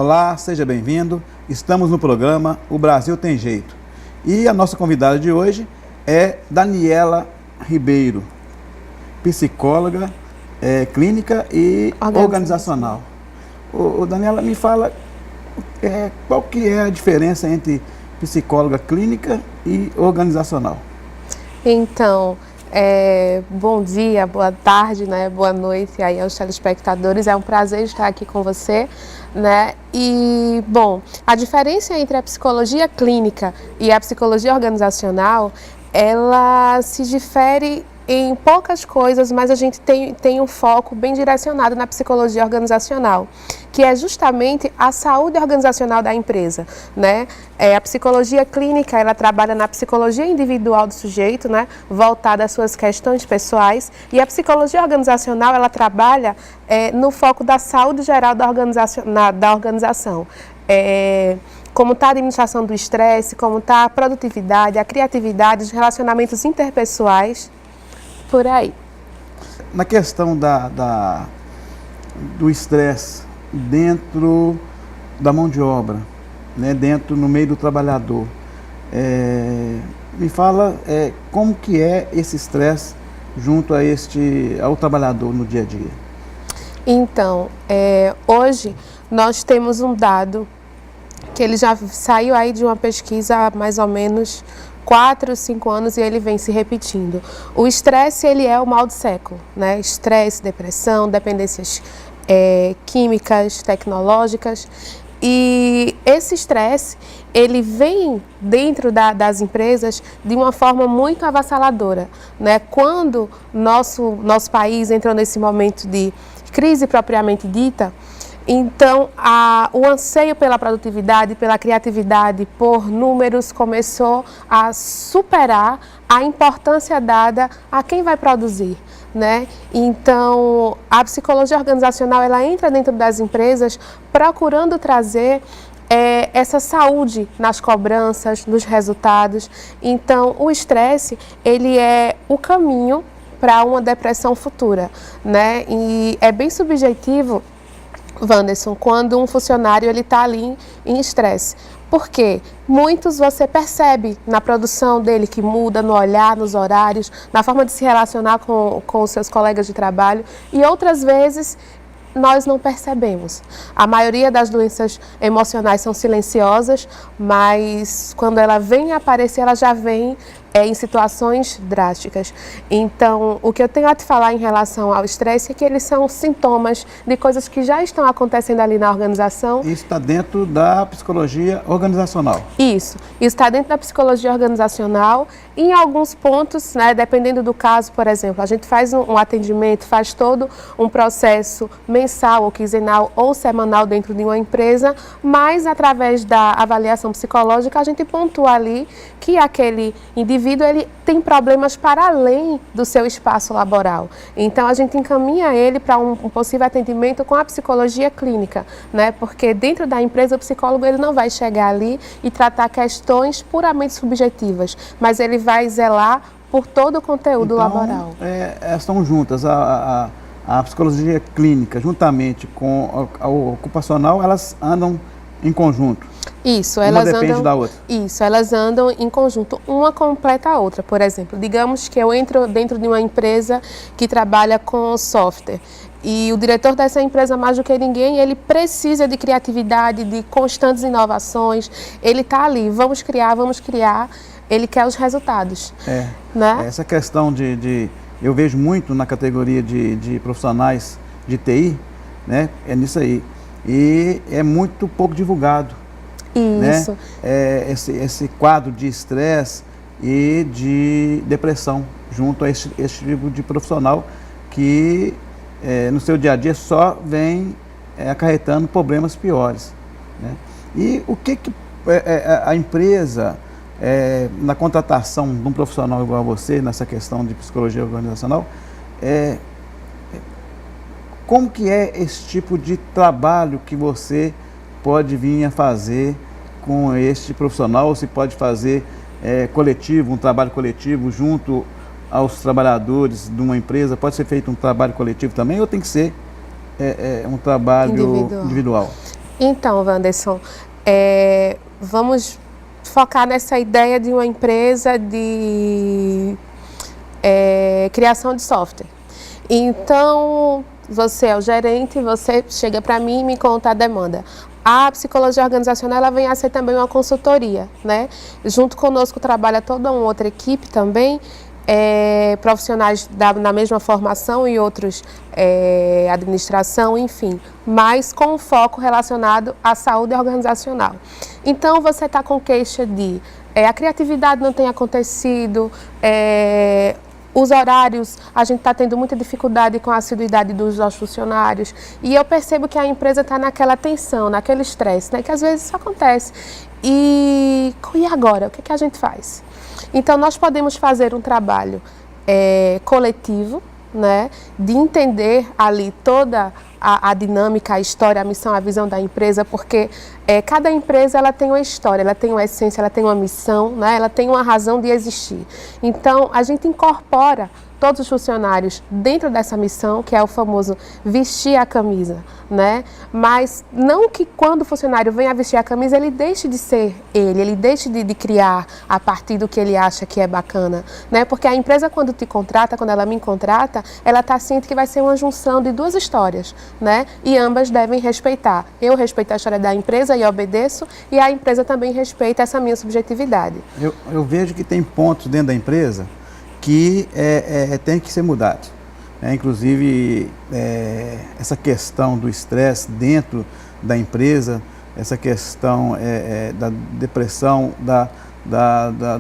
Olá, seja bem-vindo. Estamos no programa O Brasil Tem Jeito. E a nossa convidada de hoje é Daniela Ribeiro, psicóloga clínica e organizacional. Daniela, me fala qual que é a diferença entre psicóloga clínica e organizacional? Então, bom dia, boa tarde, né? Boa noite aí aos telespectadores. É um prazer estar aqui com você, né? E, bom, a diferença entre a psicologia clínica e a psicologia organizacional, ela se difere em poucas coisas, mas a gente tem um foco bem direcionado na psicologia organizacional, que é justamente a saúde organizacional da empresa, né? A psicologia clínica, ela trabalha na psicologia individual do sujeito, né? Voltada às suas questões pessoais, e a psicologia organizacional, ela trabalha no foco da saúde geral da organização. Como está a administração do estresse, como está a produtividade, a criatividade, os relacionamentos interpessoais, por aí. Na questão do estresse dentro da mão de obra, né, no meio do trabalhador, me fala como que é esse estresse junto ao trabalhador no dia a dia? Então, hoje nós temos um dado que ele já saiu aí de uma pesquisa há mais ou menos 4, 5 anos e ele vem se repetindo. O estresse, ele é o mal do século, né? Estresse, depressão, dependências químicas, tecnológicas. E esse estresse, ele vem dentro das empresas de uma forma muito avassaladora, né? Quando nosso país entrou nesse momento de crise propriamente dita, então, o anseio pela produtividade, pela criatividade, por números, começou a superar a importância dada a quem vai produzir, né? Então, a psicologia organizacional, ela entra dentro das empresas procurando trazer essa saúde nas cobranças, nos resultados. Então, o estresse, ele é o caminho para uma depressão futura, né? E é bem subjetivo, Wanderson, quando um funcionário está ali em estresse. Por quê? Muitos você percebe na produção dele que muda, no olhar, nos horários, na forma de se relacionar com os seus colegas de trabalho, e outras vezes nós não percebemos. A maioria das doenças emocionais são silenciosas, mas quando ela vem aparecer, ela já vem em situações drásticas. Então, o que eu tenho a te falar em relação ao estresse é que eles são sintomas de coisas que já estão acontecendo ali na organização. Isso está dentro da psicologia organizacional? Isso está dentro da psicologia organizacional. Em alguns pontos, né, dependendo do caso, por exemplo, a gente faz um atendimento, faz todo um processo mensal ou quinzenal ou semanal dentro de uma empresa, mas através da avaliação psicológica a gente pontua ali que aquele indivíduo ele tem problemas para além do seu espaço laboral. Então, a gente encaminha ele para um possível atendimento com a psicologia clínica, né? Porque dentro da empresa o psicólogo ele não vai chegar ali e tratar questões puramente subjetivas, mas ele vai zelar por todo o conteúdo laboral. Estão juntas, a psicologia clínica juntamente com a ocupacional, elas andam em conjunto? Isso, uma depende da outra. Isso, elas andam em conjunto, uma completa a outra. Por exemplo, digamos que eu entro dentro de uma empresa que trabalha com software e o diretor dessa empresa, mais do que ninguém, ele precisa de criatividade, de constantes inovações. Ele está ali, vamos criar, ele quer os resultados. Né? Essa questão eu vejo muito na categoria de profissionais de TI, né? É nisso aí. E é muito pouco divulgado. Isso. Né? Esse quadro de estresse e de depressão junto a esse tipo de profissional que no seu dia a dia só vem acarretando problemas piores, né? E o que a empresa, na contratação de um profissional igual a você, nessa questão de psicologia organizacional, como que é esse tipo de trabalho que você pode vir a fazer com este profissional, ou se pode fazer coletivo, um trabalho coletivo junto aos trabalhadores de uma empresa? Pode ser feito um trabalho coletivo também ou tem que ser um trabalho individual? Então, Wanderson, vamos focar nessa ideia de uma empresa de criação de software. Então, você é o gerente, você chega para mim e me conta a demanda. A psicologia organizacional ela vem a ser também uma consultoria, né? Junto conosco trabalha toda uma outra equipe também, profissionais na mesma formação e outros administração, enfim, mas com foco relacionado à saúde organizacional. Então, você está com queixa de a criatividade não tem acontecido, os horários, a gente está tendo muita dificuldade com a assiduidade dos nossos funcionários e eu percebo que a empresa está naquela tensão, naquele estresse, né, que às vezes isso acontece. E agora? O que a gente faz? Então, nós podemos fazer um trabalho coletivo, né, de entender ali toda a dinâmica, a história, a missão, a visão da empresa, porque cada empresa ela tem uma história, ela tem uma essência, ela tem uma missão, né, ela tem uma razão de existir. Então, a gente incorpora todos os funcionários dentro dessa missão, que é o famoso vestir a camisa, né? Mas não que quando o funcionário vem a vestir a camisa, ele deixe de ser ele deixe de criar a partir do que ele acha que é bacana, né? Porque a empresa quando te contrata, quando ela me contrata, ela está ciente que vai ser uma junção de duas histórias, né? E ambas devem respeitar. Eu respeito a história da empresa e obedeço, e a empresa também respeita essa minha subjetividade. Eu vejo que tem pontos dentro da empresa que tem que ser mudado. Inclusive, essa questão do estresse dentro da empresa, essa questão da depressão,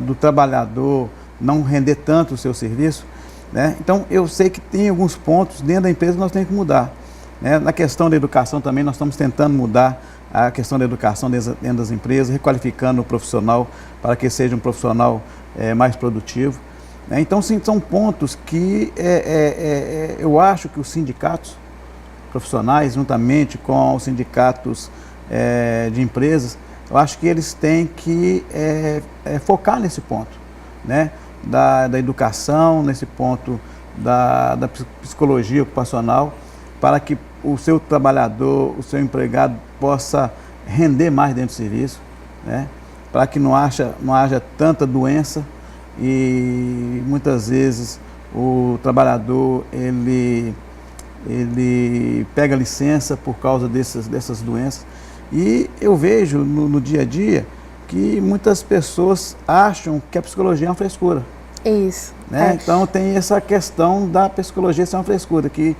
do trabalhador não render tanto o seu serviço, né? Então, eu sei que tem alguns pontos dentro da empresa que nós temos que mudar, né? Na questão da educação também, nós estamos tentando mudar a questão da educação dentro das empresas, requalificando o profissional para que seja um profissional mais produtivo. Então, sim, são pontos que eu acho que os sindicatos profissionais, juntamente com os sindicatos de empresas, eu acho que eles têm que focar nesse ponto, né? Da educação, nesse ponto da psicologia ocupacional, para que o seu trabalhador, o seu empregado possa render mais dentro do serviço, né? Para que não haja tanta doença. E muitas vezes o trabalhador ele pega licença por causa dessas doenças. E eu vejo no dia a dia que muitas pessoas acham que a psicologia é uma frescura. Isso. Né? Então tem essa questão da psicologia ser uma frescura, que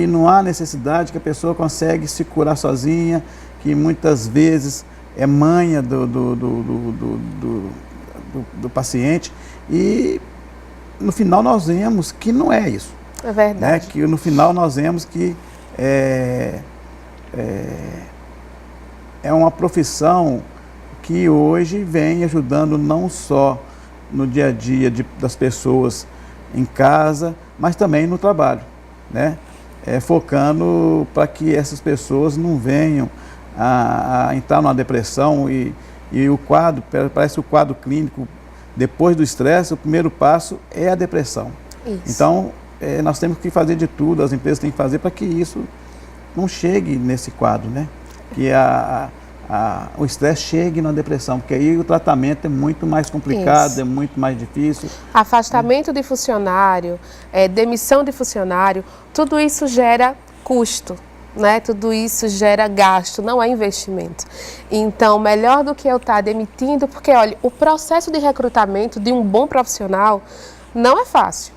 não há necessidade, que a pessoa consegue se curar sozinha, que muitas vezes é manha do paciente, e no final nós vemos que não é isso. É verdade. Né? Que no final nós vemos que é uma profissão que hoje vem ajudando não só no dia a dia das pessoas em casa, mas também no trabalho, né? Focando para que essas pessoas não venham a entrar numa depressão e o quadro, parece o quadro clínico, depois do estresse, o primeiro passo é a depressão. Isso. Então, nós temos que fazer de tudo, as empresas têm que fazer para que isso não chegue nesse quadro, né? Que o estresse chegue na depressão, porque aí o tratamento é muito mais complicado, isso, é muito mais difícil. Afastamento de funcionário, demissão de funcionário, tudo isso gera custo. Né? Tudo isso gera gasto, não é investimento. Então, melhor do que eu estar demitindo, porque, olha, o processo de recrutamento de um bom profissional não é fácil,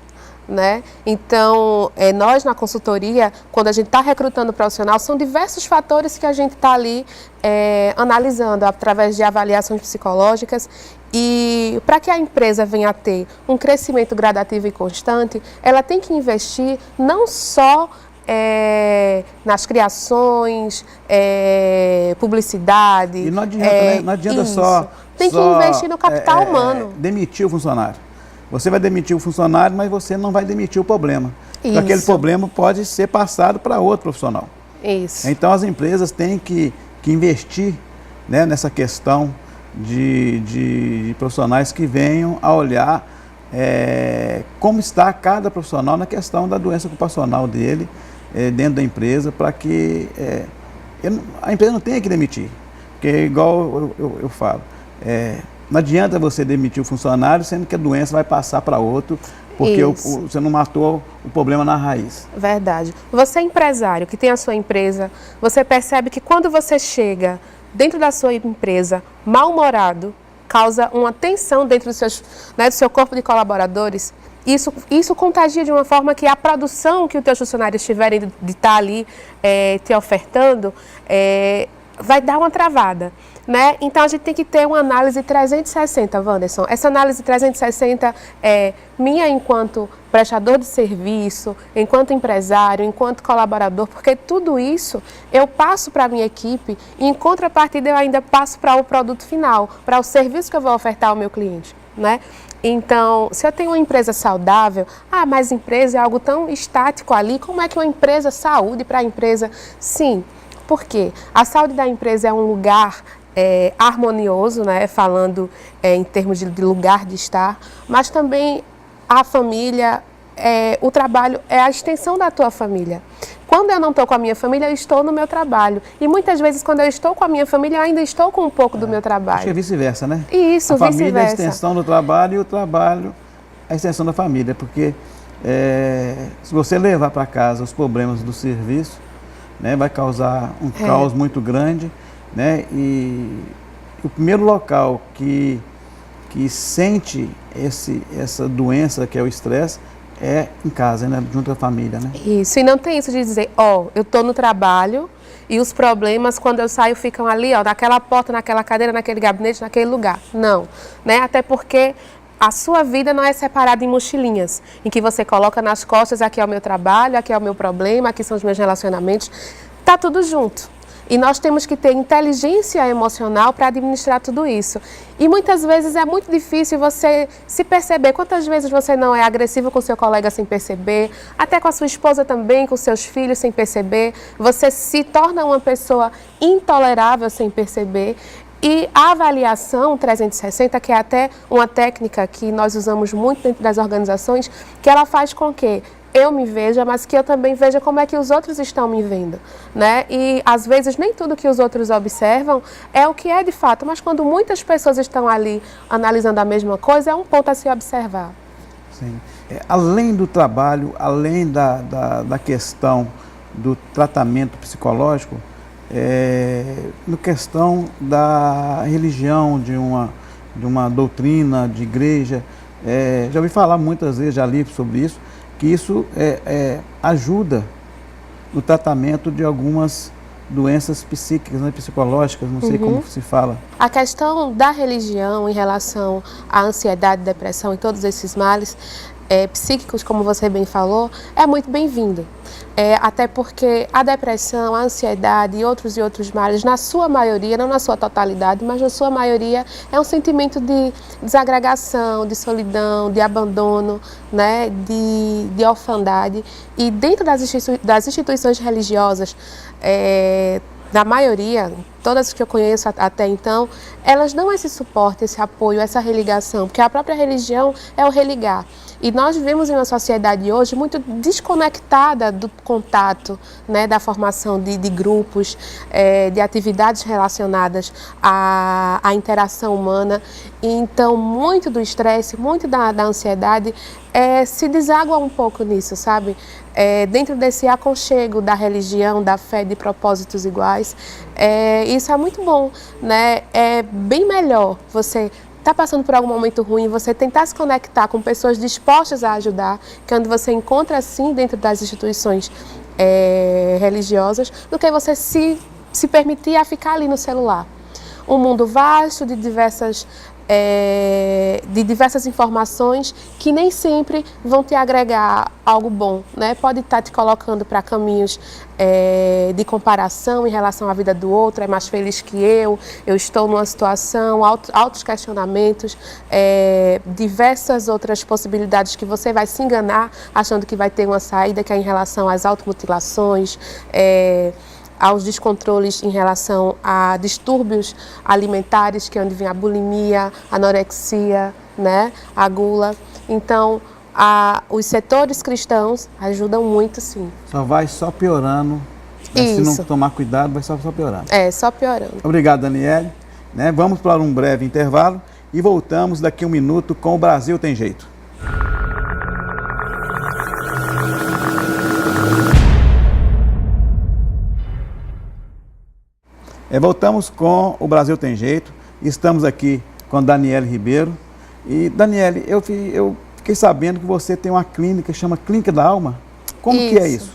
né? Então, nós na consultoria, quando a gente está recrutando profissional, são diversos fatores que a gente está ali analisando através de avaliações psicológicas. E para que a empresa venha a ter um crescimento gradativo e constante, ela tem que investir não só nas criações, publicidade. E não adianta, né? Não adianta só. Tem que investir no capital humano. Demitir o funcionário. Você vai demitir o funcionário, mas você não vai demitir o problema. Isso. Aquele problema pode ser passado para outro profissional. Isso. Então as empresas têm que investir, né, nessa questão de profissionais que venham a olhar como está cada profissional na questão da doença ocupacional dele, dentro da empresa, para que a empresa não tem que demitir, porque igual eu falo, não adianta você demitir o funcionário, sendo que a doença vai passar para outro, porque você não matou o problema na raiz. Verdade. Você é empresário que tem a sua empresa, você percebe que quando você chega dentro da sua empresa mal-humorado, causa uma tensão dentro do seu corpo de colaboradores. Isso contagia de uma forma que a produção que os teus funcionários tiverem de estar ali te ofertando vai dar uma travada, né? Então a gente tem que ter uma análise 360, Wanderson. Essa análise 360 é minha enquanto prestador de serviço, enquanto empresário, enquanto colaborador, porque tudo isso eu passo para a minha equipe e em contrapartida eu ainda passo para o produto final, para o serviço que eu vou ofertar ao meu cliente, né? Então, se eu tenho uma empresa saudável, mas empresa é algo tão estático ali, como é que uma empresa, saúde para a empresa? Sim, porque a saúde da empresa é um lugar harmonioso, né? Falando em termos de lugar de estar, mas também a família, o trabalho é a extensão da tua família. Quando eu não estou com a minha família, eu estou no meu trabalho. E muitas vezes, quando eu estou com a minha família, eu ainda estou com um pouco do meu trabalho. Acho que é vice-versa, né? Isso, vice-versa. A família é a vice-versa. extensão do trabalho e o trabalho é a extensão da família. Porque se você levar para casa os problemas do serviço, né, vai causar um caos muito grande, né? E o primeiro local que sente essa doença, que é o estresse, é em casa, né? Junto à família, né? Isso, e não tem isso de dizer, eu estou no trabalho e os problemas, quando eu saio, ficam ali, naquela porta, naquela cadeira, naquele gabinete, naquele lugar. Não, né? Até porque a sua vida não é separada em mochilinhas, em que você coloca nas costas, aqui é o meu trabalho, aqui é o meu problema, aqui são os meus relacionamentos, tá tudo junto. E nós temos que ter inteligência emocional para administrar tudo isso. E muitas vezes é muito difícil você se perceber. Quantas vezes você não é agressivo com seu colega sem perceber, até com a sua esposa também, com seus filhos sem perceber. Você se torna uma pessoa intolerável sem perceber. E a avaliação 360, que é até uma técnica que nós usamos muito dentro das organizações, que ela faz com que eu me veja, mas que eu também veja como é que os outros estão me vendo, né? E às vezes nem tudo que os outros observam é o que é de fato, mas quando muitas pessoas estão ali analisando a mesma coisa, é um ponto a se observar. Sim. Além do trabalho, além da questão do tratamento psicológico, no questão da religião, de uma doutrina, de igreja, já ouvi falar muitas vezes, já li sobre isso, que isso ajuda no tratamento de algumas doenças psíquicas, né, psicológicas, não sei como se fala. A questão da religião em relação à ansiedade, depressão e todos esses males psíquicos, como você bem falou, é muito bem-vindo. Até porque a depressão, a ansiedade e outros males, na sua maioria, não na sua totalidade, mas na sua maioria, é um sentimento de desagregação, de solidão, de abandono, né, de orfandade. E dentro das instituições religiosas, da maioria, todas as que eu conheço até então, elas dão esse suporte, esse apoio, essa religação, porque a própria religião é o religar. E nós vivemos em uma sociedade hoje muito desconectada do contato, né, da formação de grupos, de atividades relacionadas à interação humana. E então, muito do estresse, muito da ansiedade se deságua um pouco nisso, sabe? Dentro desse aconchego da religião, da fé, de propósitos iguais. Isso é muito bom, né? É bem melhor você está passando por algum momento ruim, você tentar se conectar com pessoas dispostas a ajudar, que é onde você encontra, assim, dentro das instituições religiosas, do que você se permitir a ficar ali no celular. Um mundo vasto de diversas informações que nem sempre vão te agregar algo bom, né? Pode estar te colocando para caminhos de comparação em relação à vida do outro, é mais feliz que eu estou numa situação, altos questionamentos, diversas outras possibilidades que você vai se enganar achando que vai ter uma saída, que é em relação às automutilações, aos descontroles em relação a distúrbios alimentares, que é onde vem a bulimia, a anorexia, né, a gula. Então, os setores cristãos ajudam muito, sim. Só vai piorando Né? Se não Isso. tomar cuidado, vai só piorar. É, só piorando. Obrigado, Daniele. Né? Vamos para um breve intervalo e voltamos daqui a um minuto com o Brasil Tem Jeito. Voltamos com o Brasil Tem Jeito. Estamos aqui com Daniele Ribeiro. E, Daniele, eu fiquei sabendo que você tem uma clínica que chama Clínica da Alma. Como que é isso?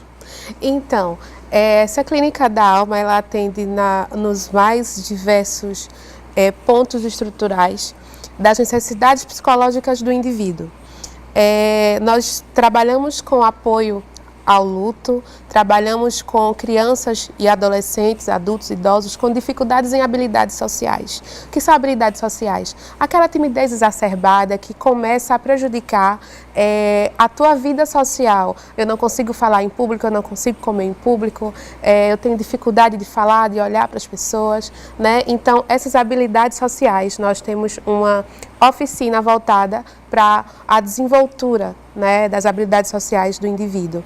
Então, essa Clínica da Alma, ela atende nos mais diversos pontos estruturais das necessidades psicológicas do indivíduo. Nós trabalhamos com apoio ao luto, trabalhamos com crianças e adolescentes, adultos e idosos com dificuldades em habilidades sociais. O que são habilidades sociais? Aquela timidez exacerbada que começa a prejudicar a tua vida social. Eu não consigo falar em público, eu não consigo comer em público, eu tenho dificuldade de falar, de olhar para as pessoas, né? Então, essas habilidades sociais, nós temos uma oficina voltada para a desenvoltura, né, das habilidades sociais do indivíduo.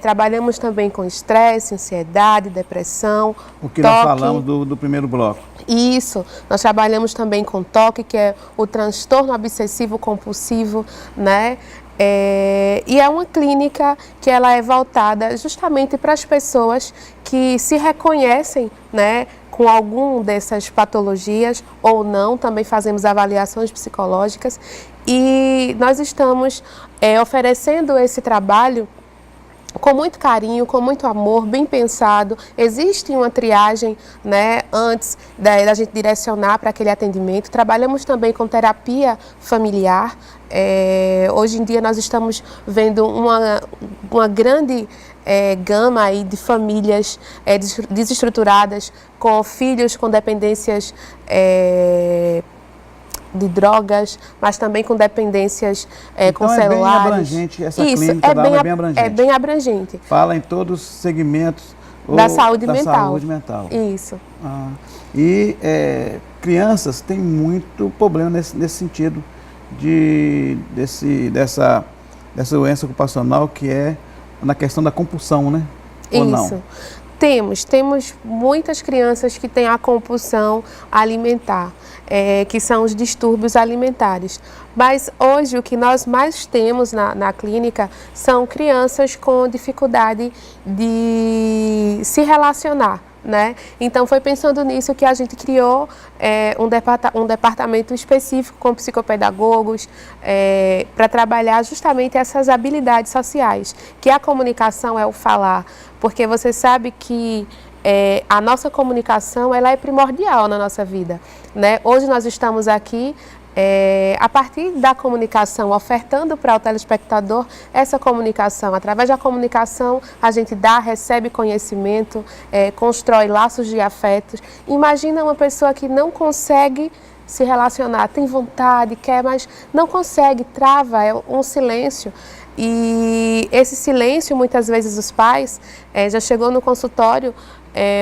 Trabalhamos também com estresse, ansiedade, depressão, o que toque. Nós falamos do primeiro bloco. Isso, nós trabalhamos também com toque, que é o transtorno obsessivo compulsivo, né? E é uma clínica que ela é voltada justamente para as pessoas que se reconhecem, né, com algum dessas patologias ou não. Também fazemos avaliações psicológicas e nós estamos oferecendo esse trabalho com muito carinho, com muito amor, bem pensado. Existe uma triagem, né, antes da gente direcionar para aquele atendimento. Trabalhamos também com terapia familiar. Hoje em dia nós estamos vendo uma grande gama aí de famílias desestruturadas, com filhos com dependências de drogas, mas também com dependências com celulares. É bem abrangente essa clínica da alma, é bem abrangente. É bem abrangente. Fala em todos os segmentos da saúde mental. Saúde mental. Isso. E crianças têm muito problema nesse sentido dessa doença ocupacional, que é na questão da compulsão, né? Ou Isso. não? Temos muitas crianças que têm a compulsão alimentar, que são os distúrbios alimentares. Mas hoje o que nós mais temos na clínica são crianças com dificuldade de se relacionar, né? Então foi pensando nisso que a gente criou um departamento específico com psicopedagogos para trabalhar justamente essas habilidades sociais, que a comunicação é o falar, porque você sabe que a nossa comunicação ela é primordial na nossa vida, né? Hoje nós estamos aqui a partir da comunicação, ofertando para o telespectador essa comunicação. Através da comunicação, a gente recebe conhecimento, constrói laços de afetos. Imagina uma pessoa que não consegue se relacionar, tem vontade, quer, mas não consegue, trava, é um silêncio. E esse silêncio, muitas vezes os pais, já chegou no consultório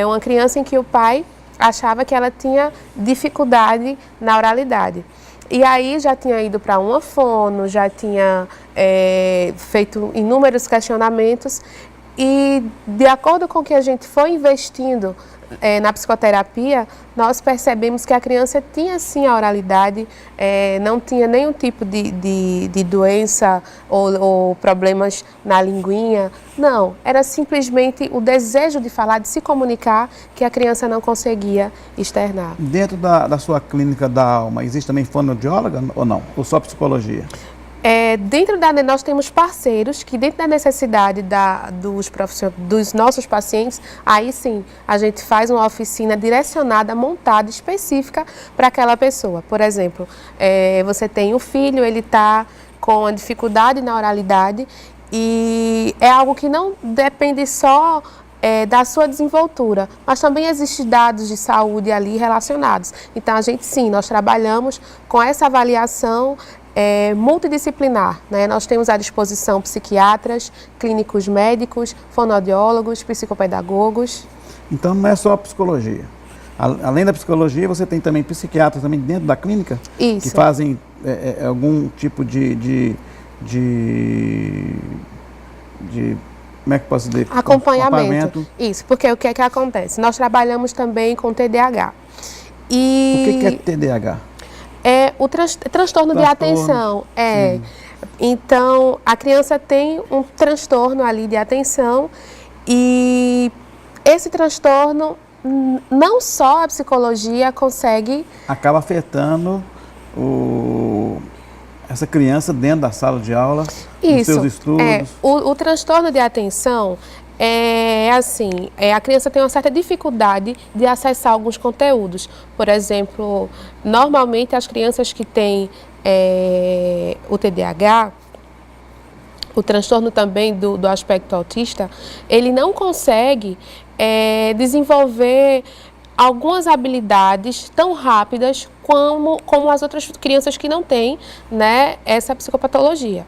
uma criança em que o pai achava que ela tinha dificuldade na oralidade. E aí já tinha ido para uma fono, já tinha feito inúmeros questionamentos e, de acordo com o que a gente foi investindo na psicoterapia, nós percebemos que a criança tinha sim a oralidade, não tinha nenhum tipo de doença ou problemas na linguinha. Não, era simplesmente o desejo de falar, de se comunicar, que a criança não conseguia externar. Dentro da sua clínica da alma, existe também fonoaudióloga ou não? Ou só psicologia? Nós temos parceiros que, dentro da necessidade dos nossos pacientes, aí sim a gente faz uma oficina direcionada, montada, específica para aquela pessoa. Por exemplo, você tem um filho, ele está com a dificuldade na oralidade e é algo que não depende só da sua desenvoltura, mas também existem dados de saúde ali relacionados. Então, nós trabalhamos com essa avaliação multidisciplinar, né? Nós temos à disposição psiquiatras, clínicos médicos, fonoaudiólogos, psicopedagogos. Então não é só a psicologia. Além da psicologia, você tem também psiquiatras também dentro da clínica? Isso. Que fazem algum tipo de como é que posso dizer? Acompanhamento. Isso, porque o que é que acontece? Nós trabalhamos também com TDAH. O que é TDAH? É o transtorno de atenção. Sim. Então, a criança tem um transtorno ali de atenção e esse transtorno, não só a psicologia consegue... Acaba afetando essa criança dentro da sala de aula, nos seus estudos. O transtorno de atenção é assim, a criança tem uma certa dificuldade de acessar alguns conteúdos. Por exemplo, normalmente as crianças que têm o TDAH, o transtorno também do aspecto autista, ele não consegue desenvolver algumas habilidades tão rápidas como as outras crianças que não têm, né, essa psicopatologia.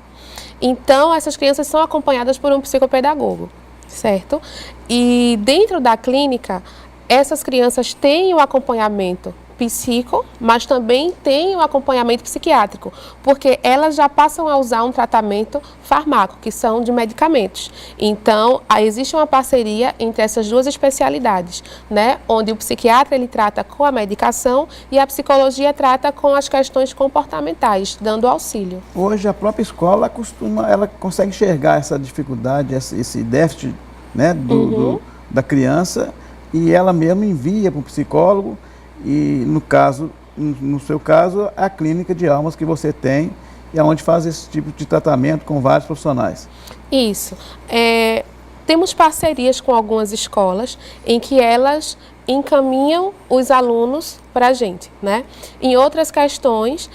Então, essas crianças são acompanhadas por um psicopedagogo, certo? E dentro da clínica, essas crianças têm o acompanhamento psico, mas também têm o acompanhamento psiquiátrico, porque elas já passam a usar um tratamento fármaco, que são de medicamentos. Então, existe uma parceria entre essas duas especialidades, né? Onde o psiquiatra ele trata com a medicação e a psicologia trata com as questões comportamentais, dando auxílio. Hoje a própria escola ela consegue enxergar essa dificuldade, esse déficit, né, da criança, e ela mesma envia para o psicólogo. E no seu caso, a clínica de almas que você tem e é onde faz esse tipo de tratamento com vários profissionais. Isso. Temos parcerias com algumas escolas em que elas encaminham os alunos para a gente, né? Em outras questões,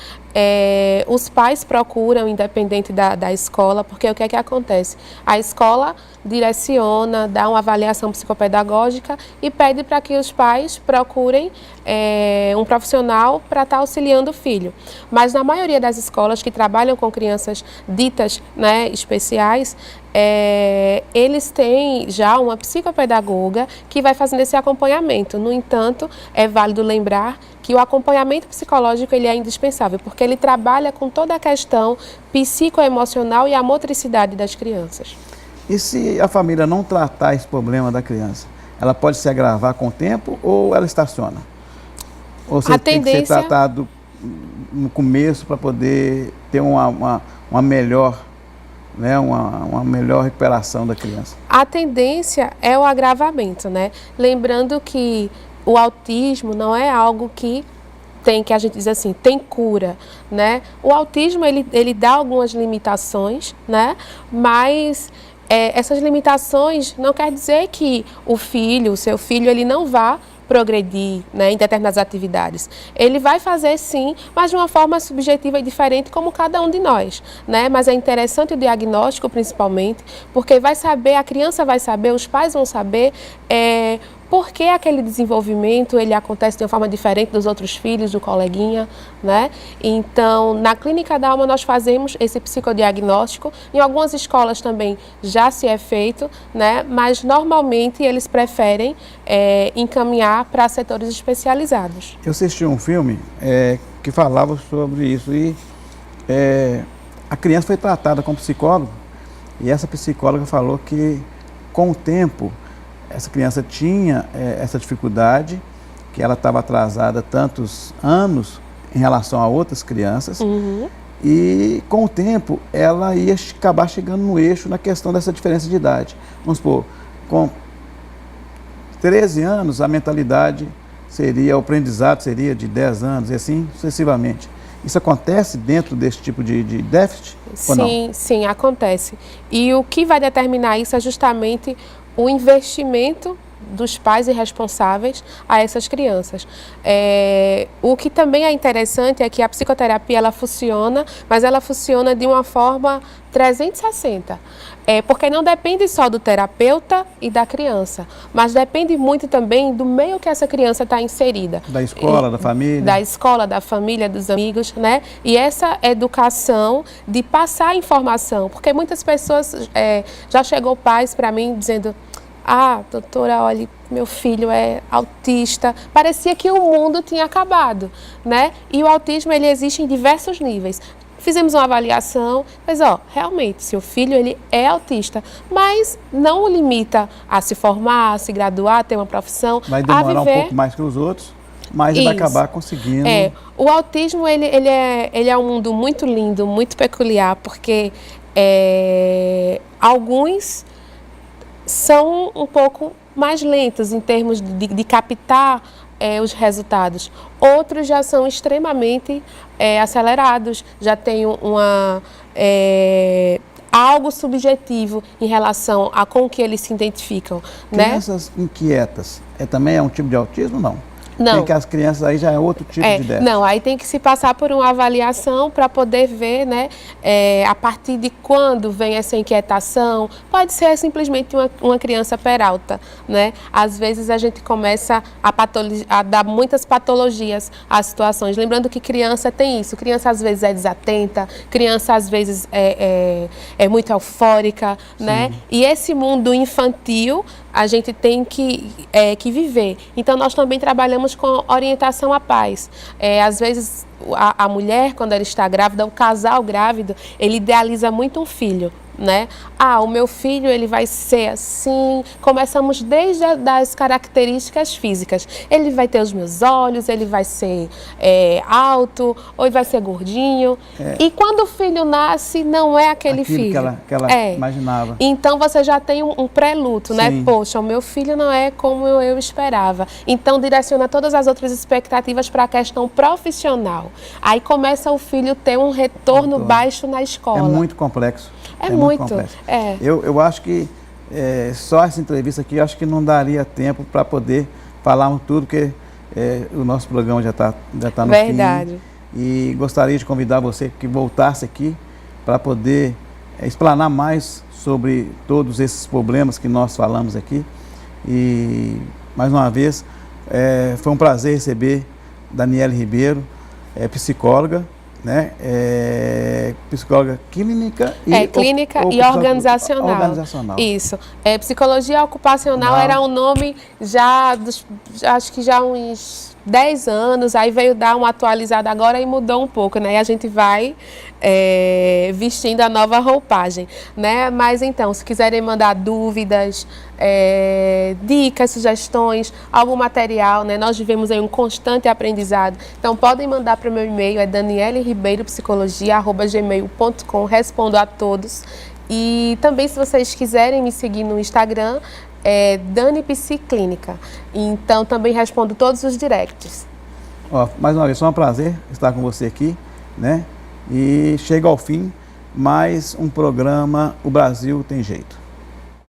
os pais procuram, independente da escola, porque o que é que acontece? A escola direciona, dá uma avaliação psicopedagógica e pede para que os pais procurem um profissional para estar auxiliando o filho. Mas na maioria das escolas que trabalham com crianças ditas, né, especiais, eles têm já uma psicopedagoga que vai fazendo esse acompanhamento. No entanto, é válido lembrar que o acompanhamento psicológico ele é indispensável, porque ele trabalha com toda a questão psicoemocional e a motricidade das crianças. E se a família não tratar esse problema da criança, ela pode se agravar com o tempo ou ela estaciona? Ou você tem que ser tratado no começo para poder ter uma melhor, né, uma melhor recuperação da criança? A tendência é o agravamento, né? Lembrando que o autismo não é algo que a gente diz assim, tem cura, né? O autismo, ele dá algumas limitações, né? Mas essas limitações não quer dizer que o seu filho, ele não vá progredir, né, em determinadas atividades. Ele vai fazer sim, mas de uma forma subjetiva e diferente como cada um de nós, né? Mas é interessante o diagnóstico principalmente, porque a criança vai saber, os pais vão saber por que aquele desenvolvimento ele acontece de uma forma diferente dos outros filhos, do coleguinha, né? Então, na Clínica da Alma nós fazemos esse psicodiagnóstico, em algumas escolas também já se é feito, né? Mas normalmente eles preferem encaminhar para setores especializados. Eu assisti um filme que falava sobre isso e a criança foi tratada com psicólogo e essa psicóloga falou que com o tempo essa criança tinha essa dificuldade, que ela estava atrasada tantos anos em relação a outras crianças, e com o tempo ela ia acabar chegando no eixo na questão dessa diferença de idade. Vamos supor, com 13 anos a mentalidade o aprendizado seria de 10 anos e assim sucessivamente. Isso acontece dentro desse tipo de déficit? Sim, sim, acontece. E o que vai determinar isso é justamente o investimento dos pais e responsáveis a essas crianças. O que também é interessante é que a psicoterapia ela funciona, mas ela funciona de uma forma 360. Porque não depende só do terapeuta e da criança, mas depende muito também do meio que essa criança está inserida. Da escola, da família. Da escola, da família, dos amigos, né? E essa educação de passar a informação, porque muitas pessoas, já chegou pais para mim dizendo: ah, doutora, olha, meu filho é autista. Parecia que o mundo tinha acabado, né? E o autismo, ele existe em diversos níveis. Fizemos uma avaliação, mas realmente, seu filho ele é autista, mas não o limita a se formar, a se graduar, a ter uma profissão, vai a demorar viver. um pouco mais que os outros, mas ele vai acabar conseguindo. O autismo ele é um mundo muito lindo, muito peculiar, porque alguns são um pouco mais lentos em termos de captar os resultados. Outros já são extremamente acelerados, já têm algo subjetivo em relação a com que eles se identificam. Crianças inquietas, também é um tipo de autismo, não? Não. Porque as crianças aí já é outro tipo de déficit. Não, aí tem que se passar por uma avaliação para poder ver, né, a partir de quando vem essa inquietação. Pode ser simplesmente uma criança peralta, né? Às vezes a gente começa a dar muitas patologias às situações. Lembrando que criança tem isso, criança às vezes é desatenta, criança às vezes é muito eufórica, né? E esse mundo infantil a gente tem que viver. Então, nós também trabalhamos com orientação à paz. Às vezes, a mulher, quando ela está grávida, o casal grávido, ele idealiza muito um filho, né? O meu filho, ele vai ser assim. Começamos desde as características físicas. Ele vai ter os meus olhos, ele vai ser alto, ou ele vai ser gordinho. E quando o filho nasce, não é aquele filho. Que ela imaginava. Então, você já tem um pré-luto, né? Sim. Poxa, o meu filho não é como eu esperava. Então, direciona todas as outras expectativas para a questão profissional. Aí começa o filho ter um retorno baixo na escola. É muito complexo. É muito complexo. Eu acho que só essa entrevista aqui, eu acho que não daria tempo para poder falar tudo, porque o nosso programa já tá no Verdade. fim. E gostaria de convidar você que voltasse aqui para poder explanar mais sobre todos esses problemas que nós falamos aqui. E, mais uma vez, foi um prazer receber Daniele Ribeiro, psicóloga, né? Psicóloga clínica e clínica e organizacional. Isso. Psicologia ocupacional era um nome acho que já uns 10 anos, aí veio dar uma atualizada agora e mudou um pouco, né? E a gente vai vestindo a nova roupagem, né? Mas então, se quiserem mandar dúvidas, dicas, sugestões, algum material, né? Nós vivemos em um constante aprendizado. Então, podem mandar para o meu e-mail, danieleribeiro.psicologia@gmail.com. Respondo a todos. E também, se vocês quiserem me seguir no Instagram, Dani Psi Clínica. Então, também respondo todos os directs. Mais uma vez, foi um prazer estar com você aqui, né? E chega ao fim mais um programa O Brasil Tem Jeito.